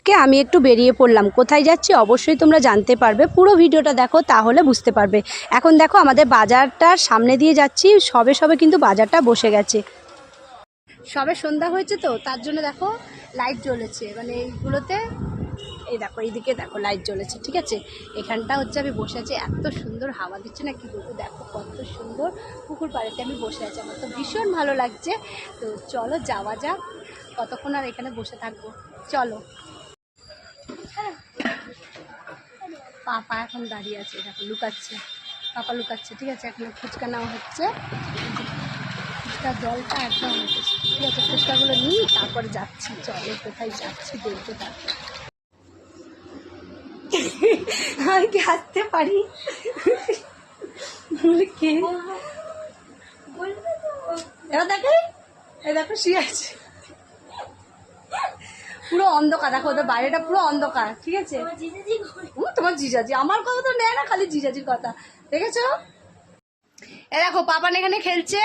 আজকে আমি একটু বেরিয়ে পড়লাম, কোথায় যাচ্ছি অবশ্যই তোমরা জানতে পারবে, পুরো ভিডিওটা দেখো তাহলে বুঝতে পারবে। এখন দেখো আমাদের বাজারটার সামনে দিয়ে যাচ্ছি, সবে সবে কিন্তু বাজারটা বসে গেছে, সবে সন্ধ্যা হয়েছে তো তার জন্য দেখো লাইট জ্বলেছে, মানে এইগুলোতে এই দেখো এইদিকে দেখো লাইট জ্বলেছে, ঠিক আছে। এখানটা হচ্ছে আমি বসে আছি, এত সুন্দর হাওয়া দিচ্ছে না কি বলবো, দেখো কত সুন্দর পুকুর পাড়েতে আমি বসে আছি, আমার তো ভীষণ ভালো লাগছে। তো চলো যাওয়া যাক, কতক্ষণ আর এখানে বসে থাকবো, চলো। পাপা এখন দাঁড়িয়ে আছে, দেখো লুকাচ্ছে, পাপা লুকাচ্ছে, ঠিক আছে। এখন ফুচকা নেওয়া হচ্ছে, ফুচকার জলটা একদম ঠিক আছে, ফুচকাগুলো নিই তারপরে যাচ্ছি, চলো কোথায় যাচ্ছি দেখতে থাকবো। আমি কি হাসতে পারি? কে এবার দেখে, এই দেখো শুয়ে আছে, পুরো অন্ধকার, দেখো ওদের বাইরেটা পুরো অন্ধকার, ঠিক আছে। তোমার জিজাজি আমার কথা তো নেয় না, খালি জিজাজির কথা, দেখেছো। এ দেখো পাপান এখানে খেলছে,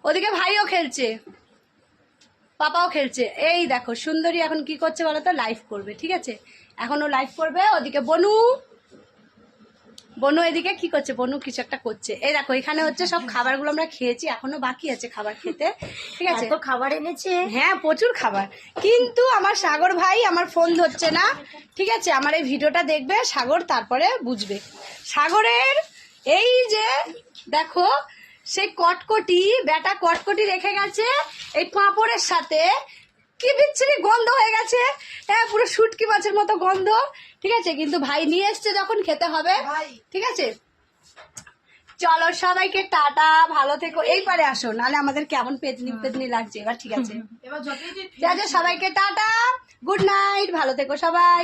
ওদিকে ভাইও খেলছে, পাপাও খেলছে। এই দেখো সুন্দরী এখন কি করছে বলো তো, লাইভ করবে, ঠিক আছে। এখন ও লাইভ করবে, ওদিকে বনু বনু এদিকে কি করছে, বনু কিছু একটা করছে। এই দেখো এখানে হচ্ছে সব খাবারগুলো আমরা খেয়েছি, এখনো বাকি আছে খাবার খেতে, ঠিক আছে। তো খাবার এনেছে, হ্যাঁ প্রচুর খাবার, কিন্তু আমার সাগর ভাই আমার ফোন ধরছে না, ঠিক আছে। আমার এই ভিডিওটা দেখবে সাগর, তারপরে বুঝবে। সাগরের এই যে দেখো সেই কটকটি, বেটা কটকটি রেখে গেছে এই পাঁপড়ের সাথে, কি বিচ্ছিরি গন্ধ হয়ে গেছে, হ্যাঁ পুরো শুটকি মাছের মতো গন্ধ, ঠিক আছে। কিন্তু ভাই নিয়ে এসছে যখন খেতে হবে, ঠিক আছে। চলো সবাইকে টাটা, ভালো থেকো, এই পারে আসো, নাহলে আমাদের কেমন পেতনি পেতনি লাগছে এবার, ঠিক আছে। সবাইকে টাটা, গুড নাইট, ভালো থেকো সবাই।